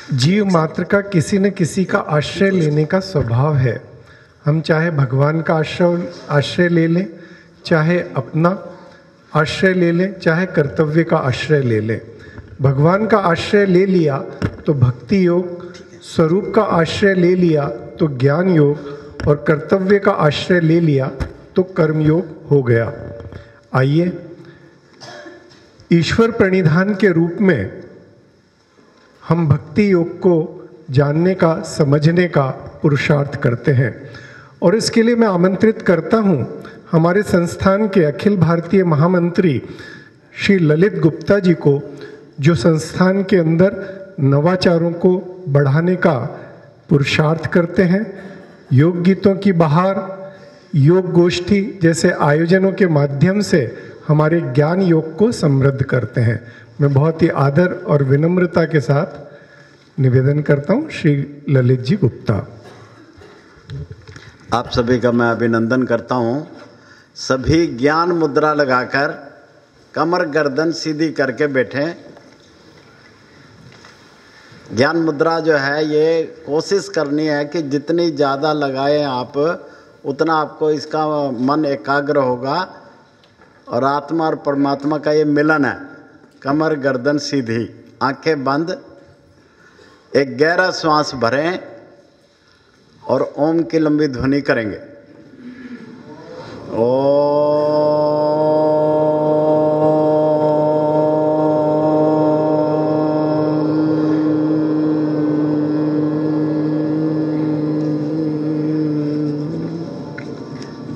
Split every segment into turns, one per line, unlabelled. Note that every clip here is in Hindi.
जीव मात्र का किसी न किसी का आश्रय लेने का स्वभाव है। हम चाहे भगवान का आश्रय ले लें, चाहे अपना आश्रय ले लें, चाहे कर्तव्य का आश्रय ले लें। भगवान का आश्रय ले लिया तो भक्ति योग, स्वरूप का आश्रय ले लिया तो ज्ञान योग, और कर्तव्य का आश्रय ले लिया तो कर्म योग हो गया। आइए ईश्वर प्रणिधान के रूप में हम भक्ति योग को जानने का, समझने का पुरुषार्थ करते हैं। और इसके लिए मैं आमंत्रित करता हूं हमारे संस्थान के अखिल भारतीय महामंत्री श्री ललित गुप्ता जी को, जो संस्थान के अंदर नवाचारों को बढ़ाने का पुरुषार्थ करते हैं। योग गीतों की बहार, योग गोष्ठी जैसे आयोजनों के माध्यम से हमारे ज्ञान योग को समृद्ध करते हैं। मैं बहुत ही आदर और विनम्रता के साथ निवेदन करता हूं श्री ललित जी गुप्ता।
आप सभी का मैं अभिनंदन करता हूं। सभी ज्ञान मुद्रा लगाकर कमर गर्दन सीधी करके बैठे। ज्ञान मुद्रा जो है ये कोशिश करनी है कि जितनी ज़्यादा लगाएं आप, उतना आपको इसका मन एकाग्र होगा और आत्मा और परमात्मा का ये मिलन है। कमर गर्दन सीधी, आंखें बंद, एक गहरा श्वास भरें और ओम की लंबी ध्वनि करेंगे।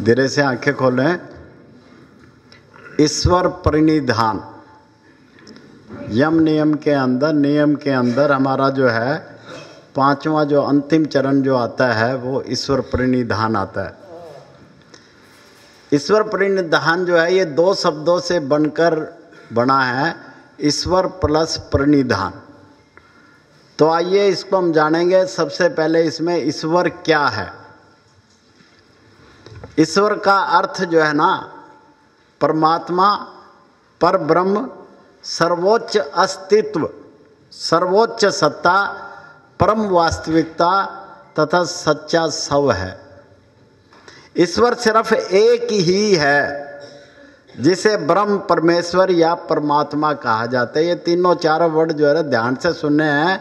धीरे से आंखें खोलें। ईश्वर परिनिधान, यम नियम के अंदर हमारा जो है पांचवा जो अंतिम चरण जो आता है वो ईश्वर परिनिधान आता है। ईश्वर परिनिधान जो है ये दो शब्दों से बनकर बना है, ईश्वर प्लस परिनिधान। तो आइए इसको हम जानेंगे। सबसे पहले इसमें ईश्वर क्या है। ईश्वर का अर्थ जो है ना, परमात्मा, पर ब्रह्म, सर्वोच्च अस्तित्व, सर्वोच्च सत्ता, परम वास्तविकता तथा सच्चा सव है। ईश्वर सिर्फ एक ही है जिसे ब्रह्म, परमेश्वर या परमात्मा कहा जाता है। ये तीनों चारों वर्ड जो है ध्यान से सुनने हैं,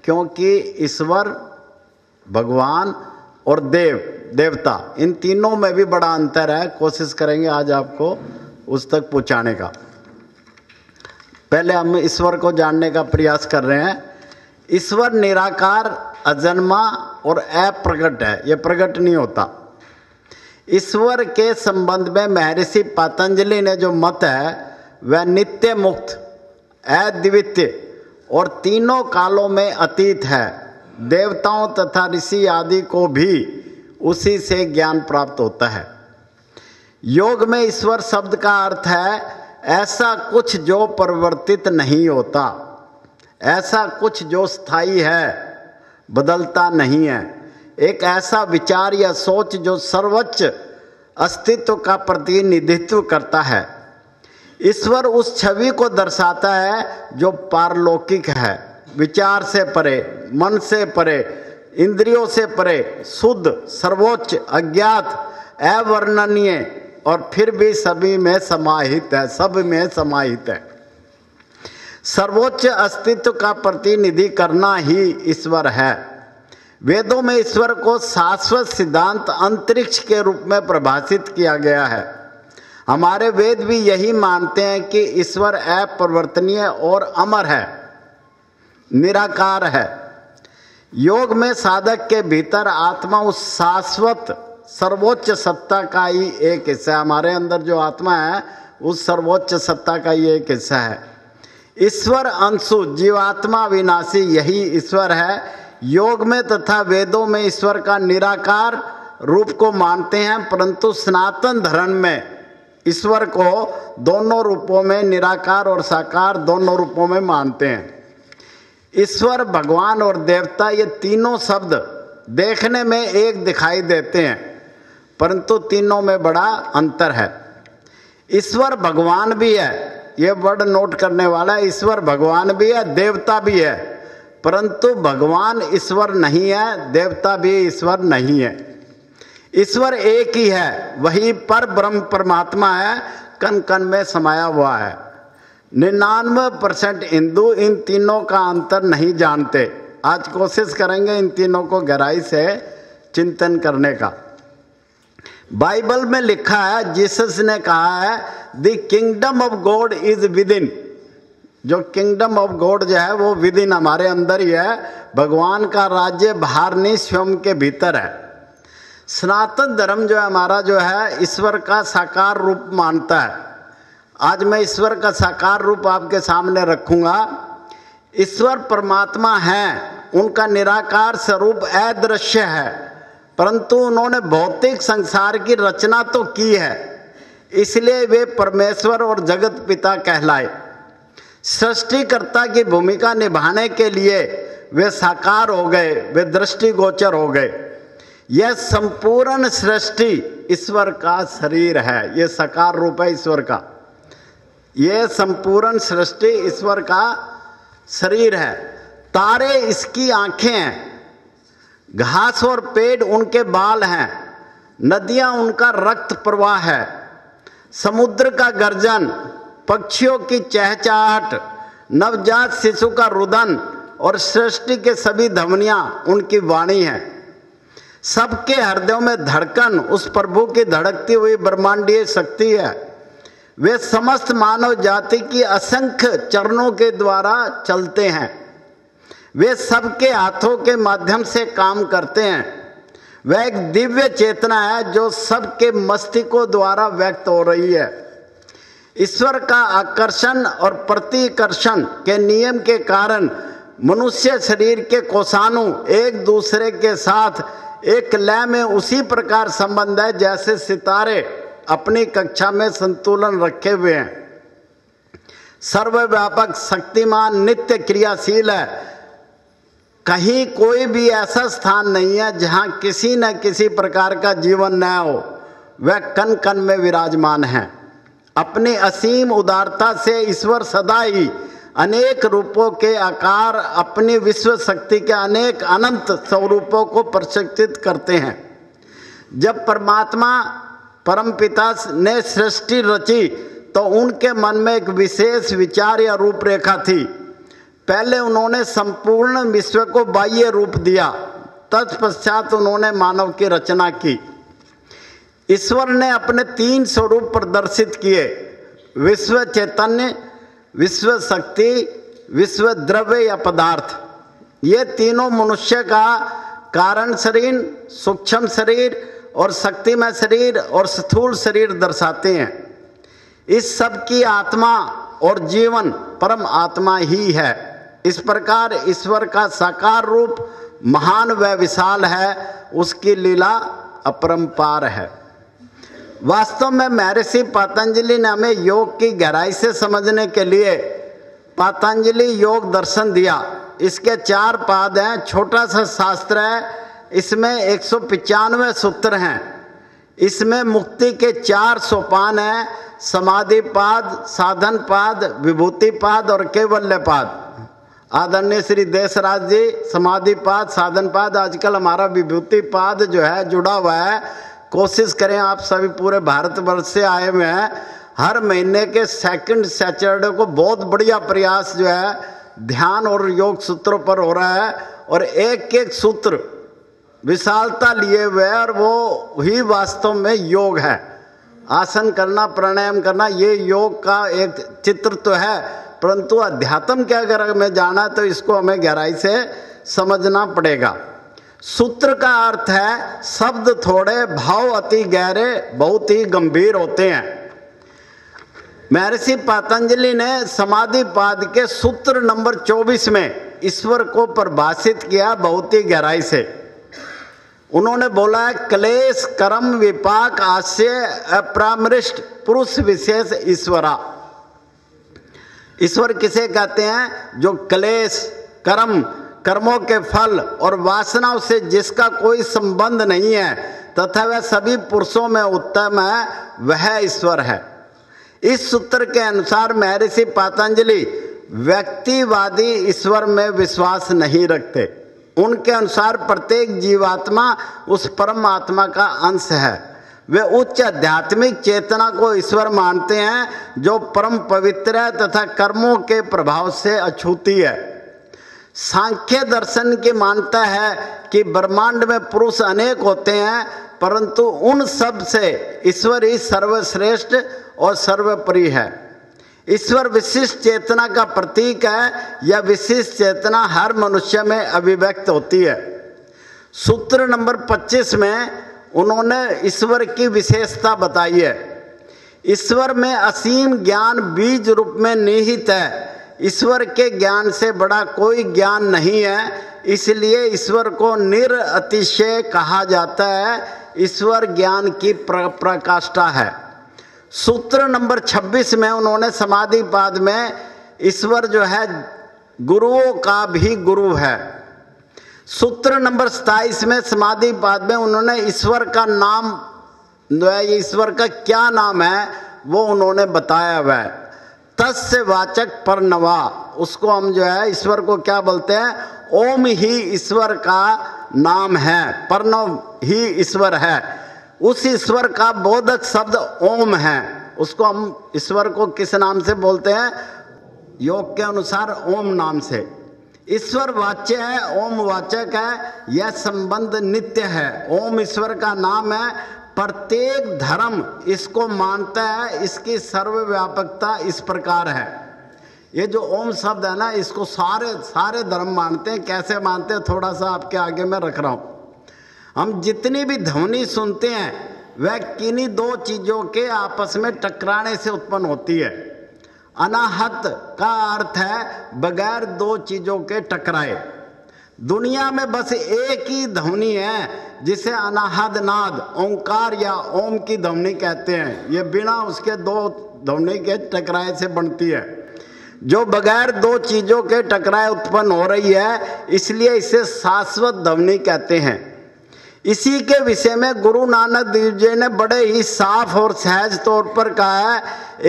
क्योंकि ईश्वर, भगवान और देवता, इन तीनों में भी बड़ा अंतर है। कोशिश करेंगे आज आपको उस तक पहुंचाने का। पहले हम ईश्वर को जानने का प्रयास कर रहे हैं। ईश्वर निराकार, अजन्मा और अप्रगट है, ये प्रकट नहीं होता। ईश्वर के संबंध में महर्षि पतंजलि ने जो मत है वह नित्य मुक्त, अद्वितीय और तीनों कालों में अतीत है। देवताओं तथा ऋषि आदि को भी उसी से ज्ञान प्राप्त होता है। योग में ईश्वर शब्द का अर्थ है ऐसा कुछ जो परिवर्तित नहीं होता, ऐसा कुछ जो स्थायी है, बदलता नहीं है। एक ऐसा विचार या सोच जो सर्वोच्च अस्तित्व का प्रतिनिधित्व करता है। ईश्वर उस छवि को दर्शाता है जो पारलौकिक है, विचार से परे, मन से परे, इंद्रियों से परे, शुद्ध, सर्वोच्च, अज्ञात, अवर्णनीय और फिर भी सभी में समाहित है, सब में समाहित है। सर्वोच्च अस्तित्व का प्रतिनिधि करना ही ईश्वर है। वेदों में ईश्वर को शाश्वत सिद्धांत अंतरिक्ष के रूप में परिभाषित किया गया है। हमारे वेद भी यही मानते हैं कि ईश्वर अपरिवर्तनीय और अमर है, निराकार है। योग में साधक के भीतर आत्मा उस शाश्वत सर्वोच्च सत्ता का ही एक हिस्सा है। हमारे अंदर जो आत्मा है उस सर्वोच्च सत्ता का ही एक हिस्सा है। ईश्वर अंशु, जीवात्मा विनाशी, यही ईश्वर है। योग में तथा वेदों में ईश्वर का निराकार रूप को मानते हैं, परंतु सनातन धर्म में ईश्वर को दोनों रूपों में, निराकार और साकार दोनों रूपों में मानते हैं। ईश्वर, भगवान और देवता, ये तीनों शब्द देखने में एक दिखाई देते हैं, परंतु तीनों में बड़ा अंतर है। ईश्वर भगवान भी है, ये वर्ड नोट करने वाला है। ईश्वर भगवान भी है, देवता भी है, परंतु भगवान ईश्वर नहीं है, देवता भी ईश्वर नहीं है। ईश्वर एक ही है, वही पर ब्रह्म परमात्मा है, कण कण में समाया हुआ है। 99% हिंदू इन तीनों का अंतर नहीं जानते। आज कोशिश करेंगे इन तीनों को गहराई से चिंतन करने का। बाइबल में लिखा है, जीसस ने कहा है, the kingdom of God is with in. जो किंगडम ऑफ गॉड जो है वो विद इन, हमारे अंदर ही है। भगवान का राज्य बाहर नहीं, स्वयं के भीतर है। सनातन धर्म जो है हमारा, जो है ईश्वर का साकार रूप मानता है। आज मैं ईश्वर का साकार रूप आपके सामने रखूंगा। ईश्वर परमात्मा हैं, उनका निराकार स्वरूप अदृश्य है, परंतु उन्होंने भौतिक संसार की रचना तो की है, इसलिए वे परमेश्वर और जगत पिता कहलाए। सृष्टिकर्ता की भूमिका निभाने के लिए वे साकार हो गए, वे दृष्टिगोचर हो गए। यह संपूर्ण सृष्टि ईश्वर का शरीर है, यह साकार रूप है ईश्वर का। यह संपूर्ण सृष्टि ईश्वर का शरीर है। तारे इसकी आंखें हैं, घास और पेड़ उनके बाल हैं, नदियां उनका रक्त प्रवाह है, समुद्र का गर्जन, पक्षियों की चहचहाट, नवजात शिशु का रुदन और सृष्टि के सभी ध्वनियां उनकी वाणी है। सबके हृदयों में धड़कन उस प्रभु की धड़कती हुई ब्रह्मांडीय शक्ति है। वे समस्त मानव जाति की असंख्य चरणों के द्वारा चलते हैं। वे सबके हाथों के माध्यम से काम करते हैं। वह एक दिव्य चेतना है जो सबके मस्तिष्कों द्वारा व्यक्त हो रही है। ईश्वर का आकर्षण और प्रतिकर्षण के नियम के कारण मनुष्य शरीर के कोषाणु एक दूसरे के साथ एक लय में उसी प्रकार संबंध है जैसे सितारे अपनी कक्षा में संतुलन रखे हुए हैं। सर्वव्यापक, शक्तिमान, नित्य क्रियाशील है। कहीं कोई भी ऐसा स्थान नहीं है जहां किसी न किसी प्रकार का जीवन न हो। वह कण कण में विराजमान है। अपनी असीम उदारता से ईश्वर सदा ही अनेक रूपों के आकार अपनी विश्व शक्ति के अनेक अनंत स्वरूपों को प्रदर्शित करते हैं। जब परमात्मा परमपिता ने सृष्टि रची तो उनके मन में एक विशेष विचार या रूपरेखा थी। पहले उन्होंने संपूर्ण विश्व को बाह्य रूप दिया, तत्पश्चात उन्होंने मानव की रचना की। ईश्वर ने अपने 3 स्वरूप प्रदर्शित किए, विश्व चैतन्य, विश्व शक्ति, विश्व द्रव्य या पदार्थ। ये तीनों मनुष्य का कारण शरीर, सूक्ष्म शरीर और शक्तिमय शरीर और स्थूल शरीर दर्शाते हैं। इस सब की आत्मा और जीवन परम आत्मा ही है। इस प्रकार ईश्वर का साकार रूप महान व विशाल है, उसकी लीला अपरंपार है। वास्तव में महर्षि पतंजलि ने हमें योग की गहराई से समझने के लिए पतंजलि योग दर्शन दिया। इसके 4 पाद हैं, छोटा सा शास्त्र है। इसमें 195 सूत्र हैं। इसमें मुक्ति के 4 सोपान हैं, समाधि पाद, साधन पाद, विभूति पाद और कैवल्य पाद। आदरणीय श्री देशराज जी समाधि पाद, साधन पाद, आजकल हमारा विभूति पाद जो है जुड़ा हुआ है। कोशिश करें, आप सभी पूरे भारतवर्ष से आए हुए हैं, हर महीने के सेकंड सैटरडे को बहुत बढ़िया प्रयास जो है ध्यान और योग सूत्रों पर हो रहा है। और एक एक सूत्र विशालता लिए हुए है और वो ही वास्तव में योग है। आसन करना, प्राणायाम करना, ये योग का एक चित्र तो है, परंतु अध्यात्म के अगर हमें जाना तो इसको हमें गहराई से समझना पड़ेगा। सूत्र का अर्थ है शब्द थोड़े, भाव अति गहरे, बहुत ही गंभीर होते हैं। महर्षि पतंजलि ने समाधि पाद के सूत्र नंबर 24 में ईश्वर को परिभाषित किया बहुत ही गहराई से। उन्होंने बोला है, क्लेश कर्म विपाक आशय अपरामृष्ट पुरुष विशेष ईश्वरा। ईश्वर किसे कहते हैं? जो क्लेश, कर्म, कर्मों के फल और वासनाओं से जिसका कोई संबंध नहीं है तथा वह सभी पुरुषों में उत्तम है, वह ईश्वर है। इस सूत्र के अनुसार महर्षि पतंजलि व्यक्तिवादी ईश्वर में विश्वास नहीं रखते। उनके अनुसार प्रत्येक जीवात्मा उस परमात्मा का अंश है। वे उच्च आध्यात्मिक चेतना को ईश्वर मानते हैं जो परम पवित्र है तथा कर्मों के प्रभाव से अछूती है। सांख्य दर्शन की मानता है कि ब्रह्मांड में पुरुष अनेक होते हैं, परंतु उन सब से ईश्वर ही सर्वश्रेष्ठ और सर्वोपरि है। ईश्वर विशिष्ट चेतना का प्रतीक है। यह विशिष्ट चेतना हर मनुष्य में अभिव्यक्त होती है। सूत्र नंबर 25 में उन्होंने ईश्वर की विशेषता बताई है। ईश्वर में असीम ज्ञान बीज रूप में निहित है। ईश्वर के ज्ञान से बड़ा कोई ज्ञान नहीं है, इसलिए ईश्वर को निरतिशय कहा जाता है। ईश्वर ज्ञान की प्रकाष्ठा है। सूत्र नंबर 26 में उन्होंने समाधिपाद में ईश्वर जो है गुरुओं का भी गुरु है। सूत्र नंबर 27 में समाधिपाद में उन्होंने ईश्वर का नाम, ईश्वर का क्या नाम है वो उन्होंने बताया हुआ है। तस्य वाचक परनवा, उसको हम जो है ईश्वर को क्या बोलते हैं? ओम ही ईश्वर का नाम है, परनव ही ईश्वर है। उस ईश्वर का बोधक शब्द ओम है। उसको हम ईश्वर को किस नाम से बोलते हैं? योग के अनुसार ओम नाम से। ईश्वर वाच्य है, ओम वाचक है। यह संबंध नित्य है। ओम ईश्वर का नाम है। प्रत्येक धर्म इसको मानता है। इसकी सर्वव्यापकता इस प्रकार है। ये जो ओम शब्द है ना, इसको सारे धर्म मानते हैं। कैसे मानते हैं थोड़ा सा आपके आगे मैं रख रहा हूँ। हम जितनी भी ध्वनि सुनते हैं वह किन्हीं दो चीज़ों के आपस में टकराने से उत्पन्न होती है। अनाहत का अर्थ है बगैर दो चीज़ों के टकराए। दुनिया में बस एक ही ध्वनि है जिसे अनाहद नाद, ओंकार या ओम की ध्वनि कहते हैं। ये बिना उसके दो ध्वनि के टकराए से बनती है, जो बगैर दो चीज़ों के टकराए उत्पन्न हो रही है, इसलिए इसे शाश्वत ध्वनि कहते हैं। इसी के विषय में गुरु नानक देव जी ने बड़े ही साफ और सहज तौर पर कहा है,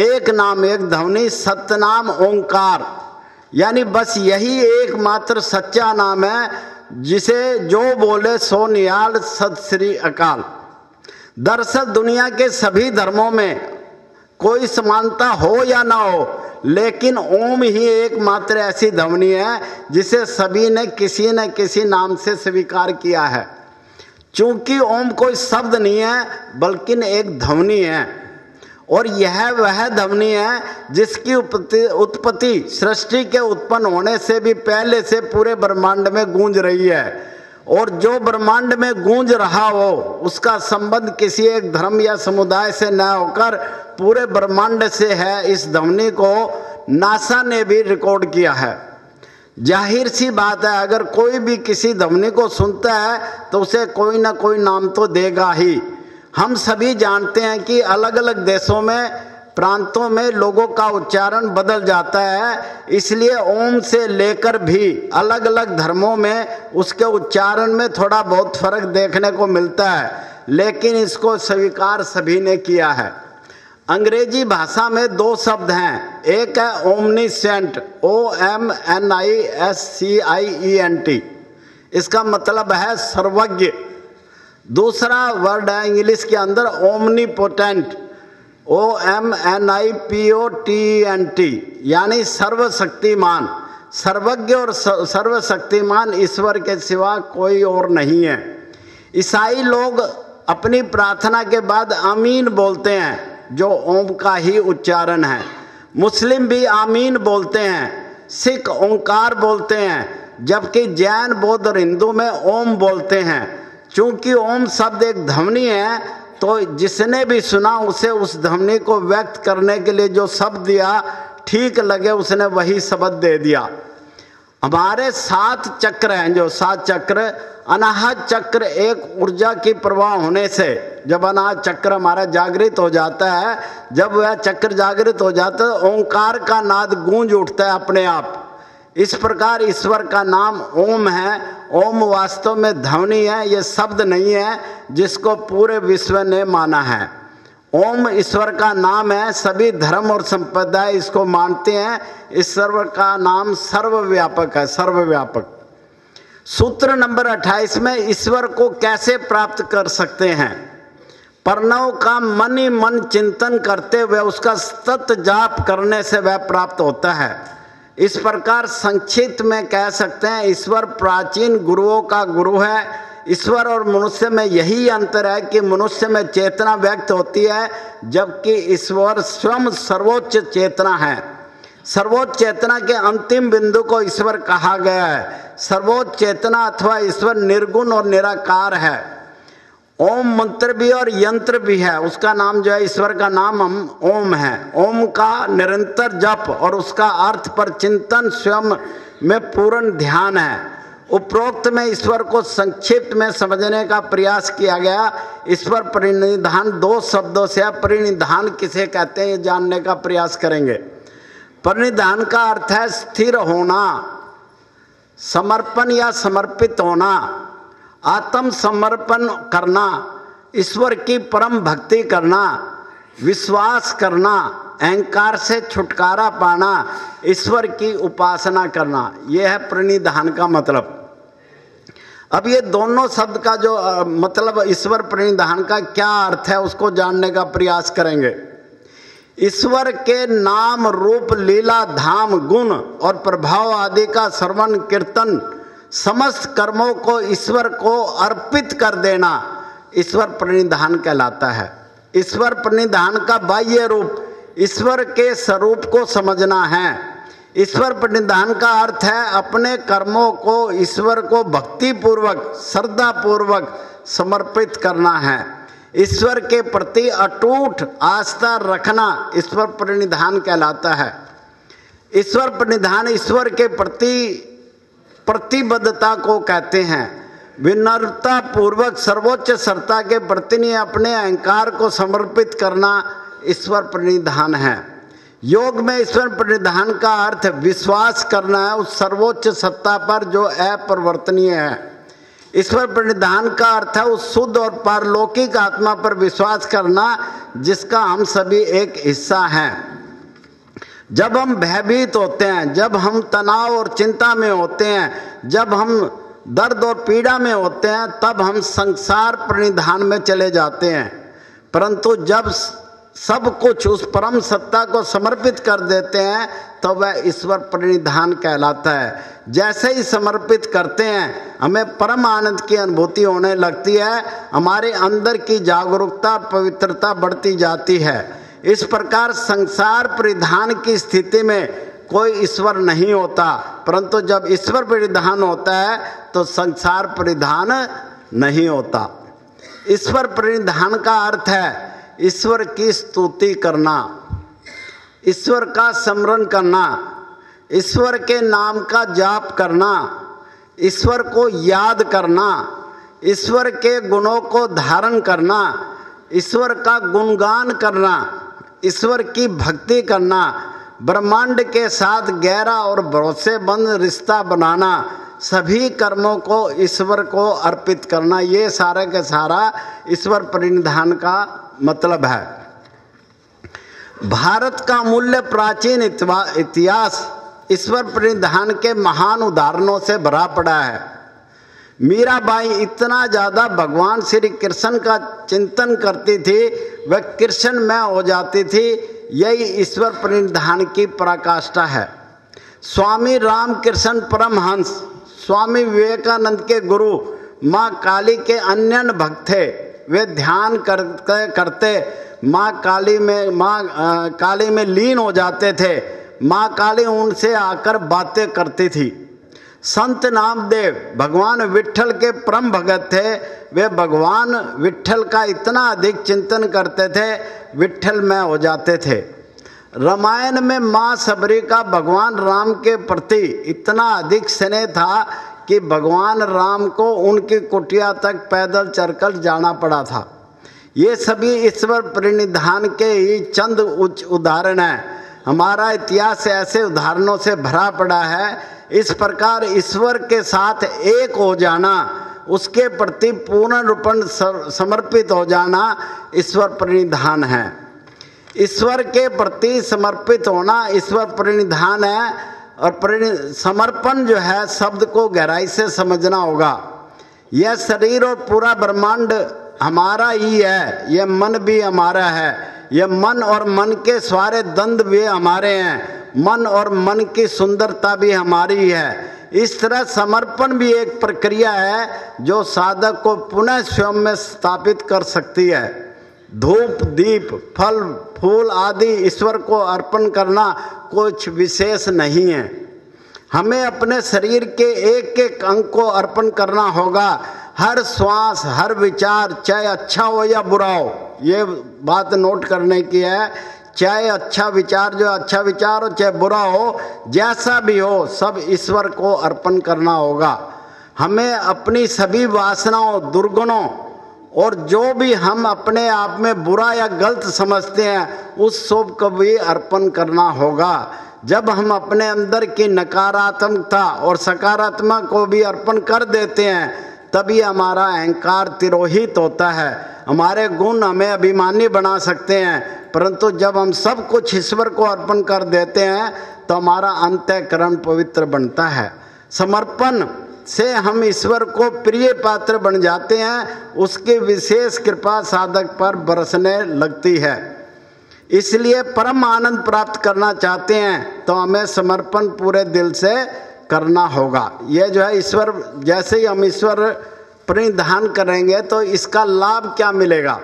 एक नाम एक ध्वनि सतनाम ओंकार, यानी बस यही एकमात्र सच्चा नाम है जिसे जो बोले सो निहाल सत श्री अकाल। दरअसल दुनिया के सभी धर्मों में कोई समानता हो या ना हो, लेकिन ओम ही एकमात्र ऐसी ध्वनि है जिसे सभी ने किसी न किसी नाम से स्वीकार किया है। चूंकि ओम कोई शब्द नहीं है बल्कि एक ध्वनि है, और यह वह ध्वनि है जिसकी उत्पत्ति सृष्टि के उत्पन्न होने से भी पहले से पूरे ब्रह्मांड में गूंज रही है। और जो ब्रह्मांड में गूंज रहा हो उसका संबंध किसी एक धर्म या समुदाय से न होकर पूरे ब्रह्मांड से है। इस ध्वनि को नासा ने भी रिकॉर्ड किया है। जाहिर सी बात है, अगर कोई भी किसी ध्वनि को सुनता है तो उसे कोई ना कोई नाम तो देगा ही। हम सभी जानते हैं कि अलग अलग देशों में, प्रांतों में लोगों का उच्चारण बदल जाता है, इसलिए ओम से लेकर भी अलग अलग धर्मों में उसके उच्चारण में थोड़ा बहुत फर्क देखने को मिलता है, लेकिन इसको स्वीकार सभी ने किया है। अंग्रेजी भाषा में दो शब्द हैं, एक है ओमनिसेंट, OMNISCIENT, इसका मतलब है सर्वज्ञ। दूसरा वर्ड है इंग्लिश के अंदर ओमनीपोटेंट, OMNIPOTENT, यानी सर्वशक्तिमान। सर्वज्ञ और सर्वशक्तिमान ईश्वर के सिवा कोई और नहीं है। ईसाई लोग अपनी प्रार्थना के बाद आमीन बोलते हैं, जो ओम का ही उच्चारण है। मुस्लिम भी आमीन बोलते हैं, सिख ओंकार बोलते हैं, जबकि जैन, बौद्ध और हिंदू में ओम बोलते हैं। चूंकि ओम शब्द एक ध्वनि है, तो जिसने भी सुना उसे उस ध्वनि को व्यक्त करने के लिए जो शब्द दिया ठीक लगे उसने वही शब्द दे दिया। हमारे 7 चक्र हैं, जो 7 चक्र, अनाहत चक्र एक ऊर्जा की प्रवाह होने से, जब अनाहत चक्र हमारा जागृत हो जाता है, जब वह चक्र जागृत हो जाता है ओंकार का नाद गूंज उठता है अपने आप। इस प्रकार ईश्वर का नाम ओम है। ओम वास्तव में ध्वनि है, ये शब्द नहीं है जिसको पूरे विश्व ने माना है। ओम ईश्वर का नाम है, सभी धर्म और संप्रदाय इसको मानते हैं। ईश्वर का नाम सर्वव्यापक है, सर्वव्यापक। सूत्र नंबर 28 में ईश्वर को कैसे प्राप्त कर सकते हैं? प्रणव का मन ही मन चिंतन करते हुए उसका सतत जाप करने से वह प्राप्त होता है। इस प्रकार संक्षिप्त में कह सकते हैं, ईश्वर प्राचीन गुरुओं का गुरु है। ईश्वर और मनुष्य में यही अंतर है कि मनुष्य में चेतना व्यक्त होती है, जबकि ईश्वर स्वयं सर्वोच्च चेतना है। सर्वोच्च चेतना के अंतिम बिंदु को ईश्वर कहा गया है। सर्वोच्च चेतना अथवा ईश्वर निर्गुण और निराकार है। ओम मंत्र भी और यंत्र भी है। उसका नाम जो है, ईश्वर का नाम हम ओम है। ओम का निरंतर जप और उसका अर्थ पर चिंतन स्वयं में पूर्ण ध्यान है। उपरोक्त में ईश्वर को संक्षिप्त में समझने का प्रयास किया गया। ईश्वर परिनिधान 2 शब्दों से है। परिनिधान किसे कहते हैं ये जानने का प्रयास करेंगे। परिनिधान का अर्थ है स्थिर होना, समर्पण या समर्पित होना, आत्म समर्पण करना, ईश्वर की परम भक्ति करना, विश्वास करना, अहंकार से छुटकारा पाना, ईश्वर की उपासना करना, यह है प्रणिधान का मतलब। अब ये दोनों शब्द का जो मतलब ईश्वर प्रणिधान का क्या अर्थ है उसको जानने का प्रयास करेंगे। ईश्वर के नाम, रूप, लीला, धाम, गुण और प्रभाव आदि का श्रवण कीर्तन, समस्त कर्मों को ईश्वर को अर्पित कर देना ईश्वर प्रणिधान कहलाता है। ईश्वर प्रणिधान का बाह्य रूप ईश्वर के स्वरूप को समझना है। ईश्वर प्रणिधान का अर्थ है अपने कर्मों को ईश्वर को भक्ति पूर्वक, श्रद्धा पूर्वक समर्पित करना है। ईश्वर के प्रति अटूट आस्था रखना ईश्वर प्रणिधान कहलाता है। ईश्वर प्रणिधान ईश्वर के प्रति प्रतिबद्धता को कहते हैं। विनम्रता पूर्वक सर्वोच्च सत्ता के प्रति अपने अहंकार को समर्पित करना ईश्वर प्रणिधान है। योग में ईश्वर प्रणिधान का अर्थ विश्वास करना है उस सर्वोच्च सत्ता पर जो अपरिवर्तनीय है। ईश्वर प्रणिधान का अर्थ है उस शुद्ध और पारलौकिक आत्मा पर विश्वास करना जिसका हम सभी एक हिस्सा हैं। जब हम भयभीत होते हैं, जब हम तनाव और चिंता में होते हैं, जब हम दर्द और पीड़ा में होते हैं, तब हम संसार प्रणिधान में चले जाते हैं। परंतु जब सब कुछ उस परम सत्ता को समर्पित कर देते हैं तो वह ईश्वर प्रणिधान कहलाता है। जैसे ही समर्पित करते हैं हमें परम आनंद की अनुभूति होने लगती है, हमारे अंदर की जागरूकता पवित्रता बढ़ती जाती है। इस प्रकार संसार परिधान की स्थिति में कोई ईश्वर नहीं होता, परंतु जब ईश्वर परिधान होता है तो संसार परिधान नहीं होता। ईश्वर परिधान का अर्थ है ईश्वर की स्तुति करना, ईश्वर का स्मरण करना, ईश्वर के नाम का जाप करना, ईश्वर को याद करना, ईश्वर के गुणों को धारण करना, ईश्वर का गुणगान करना, ईश्वर की भक्ति करना, ब्रह्मांड के साथ गहरा और भरोसेमंद रिश्ता बनाना, सभी कर्मों को ईश्वर को अर्पित करना, ये सारा के सारा ईश्वर प्रणिधान का मतलब है। भारत का मूल्य प्राचीन इतिहास ईश्वर प्रणिधान के महान उदाहरणों से भरा पड़ा है। मीराबाई इतना ज़्यादा भगवान श्री कृष्ण का चिंतन करती थी, वह कृष्ण में हो जाती थी। यही ईश्वर प्रणिधान की पराकाष्ठा है। स्वामी रामकृष्ण परमहंस, स्वामी विवेकानंद के गुरु, माँ काली के अन्य भक्त थे। वे ध्यान करते माँ काली में लीन हो जाते थे। माँ काली उनसे आकर बातें करती थी। संत नामदेव भगवान विट्ठल के परम भगत थे। वे भगवान विट्ठल का इतना अधिक चिंतन करते थे, विट्ठल में हो जाते थे। रामायण में माँ सबरी का भगवान राम के प्रति इतना अधिक स्नेह था कि भगवान राम को उनकी कुटिया तक पैदल चलकर जाना पड़ा था। ये सभी ईश्वर प्रणिधान के ही चंद उच्च उदाहरण हैं। हमारा इतिहास ऐसे उदाहरणों से भरा पड़ा है। इस प्रकार ईश्वर के साथ एक हो जाना उसके प्रति पूर्ण रूपण समर्पित हो जाना ईश्वर प्रणिधान है। ईश्वर के प्रति समर्पित होना ईश्वर प्रणिधान है। और समर्पण जो है शब्द को गहराई से समझना होगा। यह शरीर और पूरा ब्रह्मांड हमारा ही है, यह मन भी हमारा है, यह मन और मन के सारे द्वंद भी हमारे हैं, मन और मन की सुंदरता भी हमारी है। इस तरह समर्पण भी एक प्रक्रिया है जो साधक को पुनः स्वयं में स्थापित कर सकती है। धूप, दीप, फल, फूल आदि ईश्वर को अर्पण करना कुछ विशेष नहीं है। हमें अपने शरीर के एक एक अंग को अर्पण करना होगा। हर श्वास, हर विचार, चाहे अच्छा हो या बुरा हो, ये बात नोट करने की है। चाहे अच्छा विचार जो अच्छा विचार हो, चाहे बुरा हो, जैसा भी हो, सब ईश्वर को अर्पण करना होगा। हमें अपनी सभी वासनाओं, दुर्गुणों और जो भी हम अपने आप में बुरा या गलत समझते हैं उस सब को भी अर्पण करना होगा। जब हम अपने अंदर की नकारात्मकता और सकारात्मक को भी अर्पण कर देते हैं तभी हमारा अहंकार तिरोहित होता है। हमारे गुण हमें अभिमानी बना सकते हैं, परंतु जब हम सब कुछ ईश्वर को अर्पण कर देते हैं तो हमारा अंतःकरण पवित्र बनता है। समर्पण से हम ईश्वर को प्रिय पात्र बन जाते हैं, उसकी विशेष कृपा साधक पर बरसने लगती है। इसलिए परम आनंद प्राप्त करना चाहते हैं तो हमें समर्पण पूरे दिल से करना होगा। यह जो है ईश्वर, जैसे ही हम ईश्वर प्रणिधान करेंगे तो इसका लाभ क्या मिलेगा।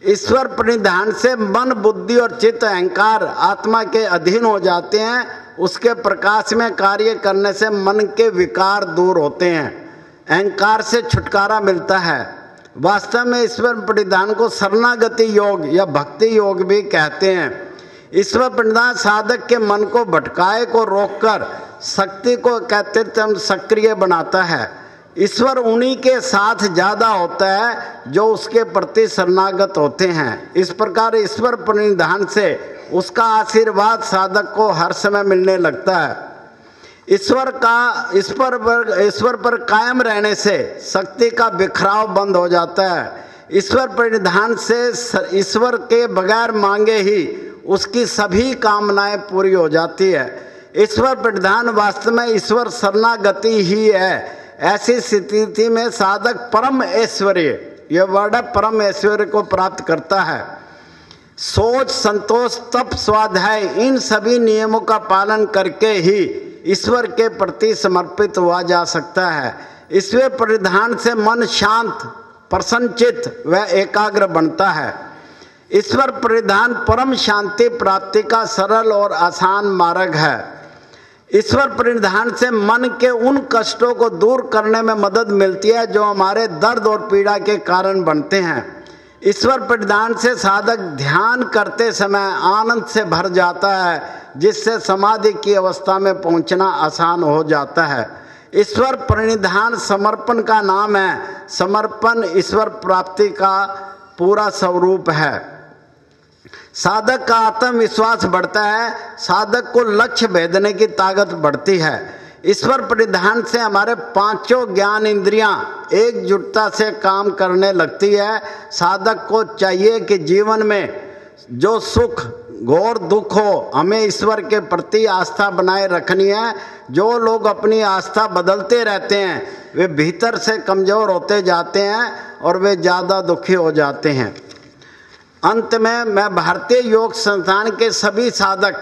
ईश्वर प्रणिधान से मन, बुद्धि और चित्त, अहंकार आत्मा के अधीन हो जाते हैं। उसके प्रकाश में कार्य करने से मन के विकार दूर होते हैं, अहंकार से छुटकारा मिलता है। वास्तव में ईश्वर प्रणिधान को शरणागति योग या भक्ति योग भी कहते हैं। ईश्वर प्रणिधान साधक के मन को भटकाए को रोककर शक्ति को कहते सक्रिय बनाता है। ईश्वर उन्हीं के साथ ज़्यादा होता है जो उसके प्रति शरणागत होते हैं। इस प्रकार ईश्वर प्रणिधान से उसका आशीर्वाद साधक को हर समय मिलने लगता है। ईश्वर पर कायम रहने से शक्ति का बिखराव बंद हो जाता है। ईश्वर प्रणिधान से ईश्वर के बगैर मांगे ही उसकी सभी कामनाएं पूरी हो जाती है। ईश्वर प्रणिधान वास्तव में ईश्वर शरणागति ही है। ऐसी स्थिति में साधक परम ऐश्वर्य, यह वर्ड है, परम ऐश्वर्य को प्राप्त करता है। सोच, संतोष, तप, स्वाध्याय, इन सभी नियमों का पालन करके ही ईश्वर के प्रति समर्पित हुआ जा सकता है। ईश्वर प्रणिधान से मन शांत, प्रसन्नचित्त व एकाग्र बनता है। ईश्वर प्रणिधान परम शांति प्राप्ति का सरल और आसान मार्ग है। ईश्वर प्रणिधान से मन के उन कष्टों को दूर करने में मदद मिलती है जो हमारे दर्द और पीड़ा के कारण बनते हैं। ईश्वर प्रणिधान से साधक ध्यान करते समय आनंद से भर जाता है, जिससे समाधि की अवस्था में पहुंचना आसान हो जाता है। ईश्वर प्रणिधान समर्पण का नाम है। समर्पण ईश्वर प्राप्ति का पूरा स्वरूप है। साधक का आत्मविश्वास बढ़ता है, साधक को लक्ष्य भेदने की ताकत बढ़ती है। ईश्वर प्रणिधान से हमारे पांचों ज्ञान इंद्रियां एकजुटता से काम करने लगती है। साधक को चाहिए कि जीवन में जो सुख, घोर दुख हो, हमें ईश्वर के प्रति आस्था बनाए रखनी है। जो लोग अपनी आस्था बदलते रहते हैं वे भीतर से कमज़ोर होते जाते हैं और वे ज़्यादा दुखी हो जाते हैं। अंत में मैं भारतीय योग संस्थान के सभी साधक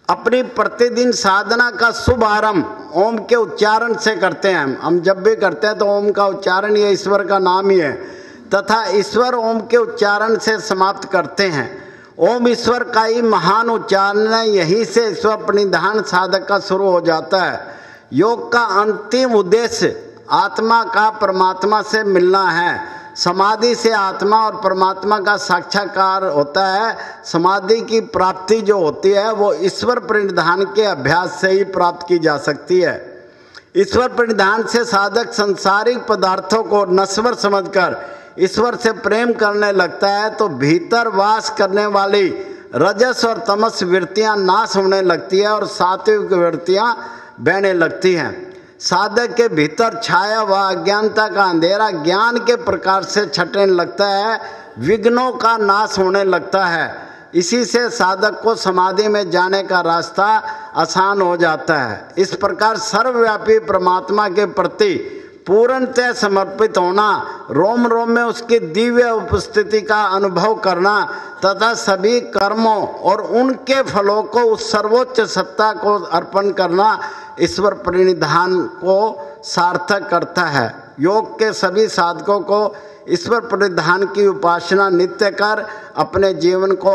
अपनी प्रतिदिन साधना का शुभ आरंभ ओम के उच्चारण से करते हैं। हम जब भी करते हैं तो ओम का उच्चारण, ये ईश्वर का नाम ही है, तथा ईश्वर ओम के उच्चारण से समाप्त करते हैं। ओम ईश्वर का ही महान उच्चारण है। यहीं से ईश्वर प्रणिधान साधक का शुरू हो जाता है। योग का अंतिम उद्देश्य आत्मा का परमात्मा से मिलना है। समाधि से आत्मा और परमात्मा का साक्षात्कार होता है। समाधि की प्राप्ति जो होती है वो ईश्वर प्रणिधान के अभ्यास से ही प्राप्त की जा सकती है। ईश्वर प्रणिधान से साधक सांसारिक पदार्थों को नश्वर समझकर ईश्वर से प्रेम करने लगता है तो भीतर वास करने वाली रजस और तमस वृत्तियां नाश होने लगती है और सात्विक वृत्तियां बहने लगती हैं। साधक के भीतर छाया हुआ अज्ञानता का अंधेरा ज्ञान के प्रकाश से छटने लगता है, विघ्नों का नाश होने लगता है। इसी से साधक को समाधि में जाने का रास्ता आसान हो जाता है। इस प्रकार सर्वव्यापी परमात्मा के प्रति पूर्णतः समर्पित होना, रोम रोम में उसकी दिव्य उपस्थिति का अनुभव करना तथा सभी कर्मों और उनके फलों को उस सर्वोच्च सत्ता को अर्पण करना ईश्वर प्रणिधान को सार्थक करता है। योग के सभी साधकों को ईश्वर प्रणिधान की उपासना नित्य कर अपने जीवन को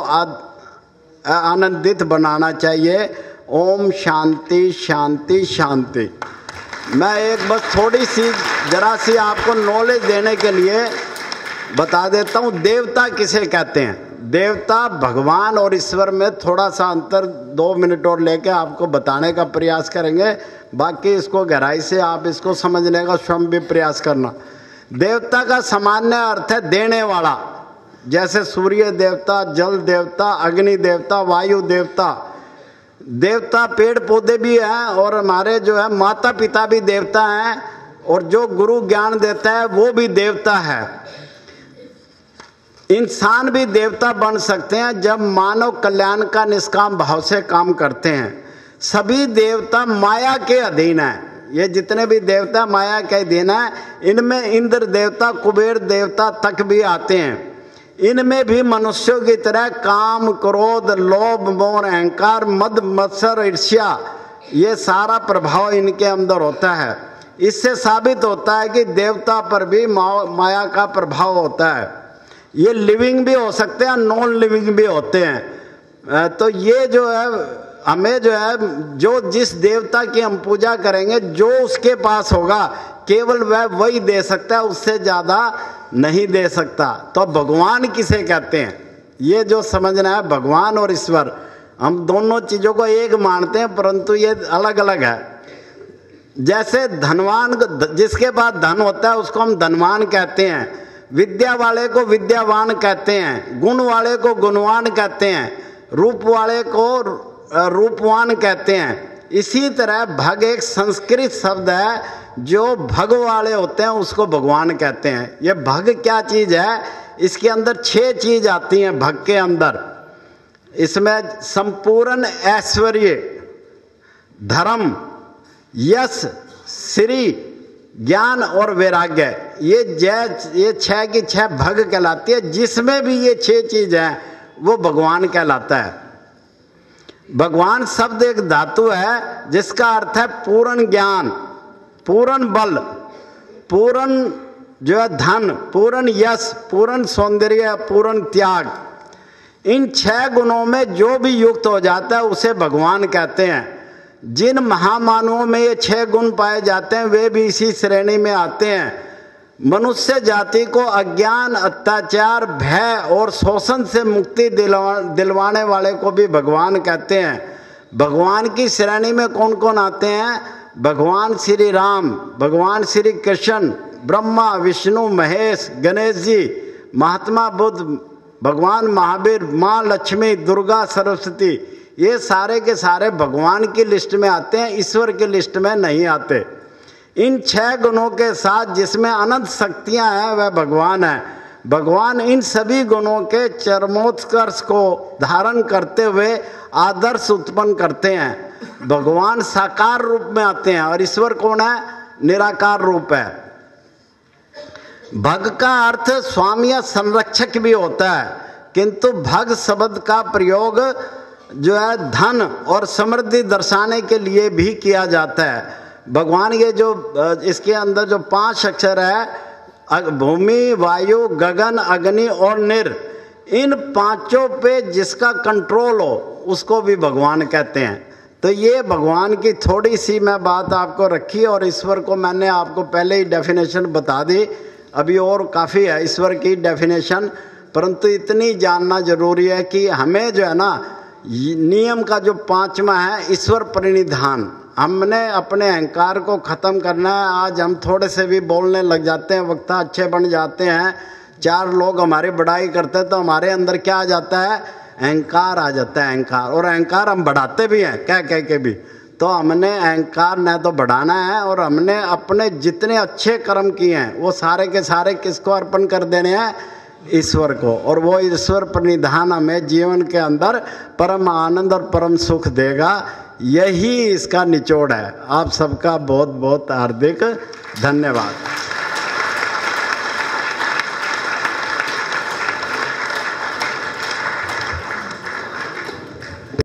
आनंदित बनाना चाहिए। ओम शांति शांति शांति। मैं एक बस थोड़ी सी जरा सी आपको नॉलेज देने के लिए बता देता हूँ, देवता किसे कहते हैं। देवता भगवान और ईश्वर में थोड़ा सा अंतर 2 मिनट और लेके आपको बताने का प्रयास करेंगे, बाकी इसको गहराई से आप इसको समझने का स्वयं भी प्रयास करना। देवता का सामान्य अर्थ है देने वाला, जैसे सूर्य देवता, जल देवता, अग्नि देवता, वायु देवता। देवता पेड़ पौधे भी हैं और हमारे जो है माता पिता भी देवता हैं, और जो गुरु ज्ञान देता है वो भी देवता है। इंसान भी देवता बन सकते हैं जब मानव कल्याण का निष्काम भाव से काम करते हैं। सभी देवता माया के अधीन हैं। ये जितने भी देवता माया के अधीन हैं। इनमें इंद्र देवता, कुबेर देवता तक भी आते हैं। इनमें भी मनुष्यों की तरह काम, क्रोध, लोभ, मोह, अहंकार, मद, मत्सर, ईर्ष्या, ये सारा प्रभाव इनके अंदर होता है। इससे साबित होता है कि देवता पर भी माया का प्रभाव होता है। ये लिविंग भी हो सकते हैं, नॉन लिविंग भी होते हैं। तो ये जो है हमें जो है जो जिस देवता की हम पूजा करेंगे, जो उसके पास होगा केवल वह वही दे सकता है, उससे ज़्यादा नहीं दे सकता। तो भगवान किसे कहते हैं ये जो समझना है। भगवान और ईश्वर हम दोनों चीज़ों को एक मानते हैं, परंतु ये अलग अलग है। जैसे धनवान, जिसके पास धन होता है उसको हम धनवान कहते हैं, विद्या वाले को विद्यावान कहते हैं, गुण वाले को गुणवान कहते हैं, रूप वाले को रूपवान कहते हैं। इसी तरह भग एक संस्कृत शब्द है, जो भग वाले होते हैं उसको भगवान कहते हैं। ये भग क्या चीज़ है, इसके अंदर 6 चीज़ आती हैं भग के अंदर। इसमें संपूर्ण ऐश्वर्य, धर्म, यश, श्री, ज्ञान और वैराग्य, ये 6 की 6 भग कहलाती है। जिसमें भी ये 6 चीज़ हैं वो भगवान कहलाता है। भगवान शब्द एक धातु है जिसका अर्थ है पूर्ण ज्ञान, पूर्ण बल, पूर्ण जो है धन, पूर्ण यश, पूर्ण सौंदर्य, पूर्ण त्याग। इन 6 गुणों में जो भी युक्त हो जाता है उसे भगवान कहते हैं। जिन महामानवों में ये 6 गुण पाए जाते हैं वे भी इसी श्रेणी में आते हैं। मनुष्य जाति को अज्ञान, अत्याचार, भय और शोषण से मुक्ति दिलवाने वाले को भी भगवान कहते हैं। भगवान की श्रेणी में कौन कौन आते हैं? भगवान श्री राम, भगवान श्री कृष्ण, ब्रह्मा, विष्णु, महेश, गणेश जी, महात्मा बुद्ध, भगवान महावीर, माँ लक्ष्मी, दुर्गा, सरस्वती, ये सारे के सारे भगवान की लिस्ट में आते हैं, ईश्वर की लिस्ट में नहीं आते। इन 6 गुणों के साथ जिसमें अनंत शक्तियां हैं वह भगवान है। भगवान इन सभी गुणों के चरमोत्कर्ष को धारण करते हुए आदर्श उत्पन्न करते हैं। भगवान साकार रूप में आते हैं और ईश्वर कौन है? निराकार रूप है। भग का अर्थ स्वामी या संरक्षक भी होता है, किंतु भग शब्द का प्रयोग जो है धन और समृद्धि दर्शाने के लिए भी किया जाता है। भगवान ये जो इसके अंदर जो 5 अक्षर है, भूमि, वायु, गगन, अग्नि और निर, इन 5 पे जिसका कंट्रोल हो उसको भी भगवान कहते हैं। तो ये भगवान की थोड़ी सी मैं बात आपको रखी, और ईश्वर को मैंने आपको पहले ही डेफिनेशन बता दी। अभी और काफ़ी है ईश्वर की डेफिनेशन, परंतु इतनी जानना जरूरी है कि हमें जो है ना नियम का जो 5वां है ईश्वर प्रणिधान, हमने अपने अहंकार को ख़त्म करना है। आज हम थोड़े से भी बोलने लग जाते हैं, वक्ता अच्छे बन जाते हैं, 4 लोग हमारी बड़ाई करते हैं तो हमारे अंदर क्या आ जाता है? अहंकार आ जाता है, अहंकार। और अहंकार हम बढ़ाते भी हैं कह कह के भी। तो हमने अहंकार न तो बढ़ाना है, और हमने अपने जितने अच्छे कर्म किए हैं वो सारे के सारे किसको अर्पण कर देने हैं? ईश्वर को। और वो ईश्वर प्रणिधान हमें जीवन के अंदर परम आनंद और परम सुख देगा। यही इसका निचोड़ है। आप सबका बहुत बहुत हार्दिक धन्यवाद।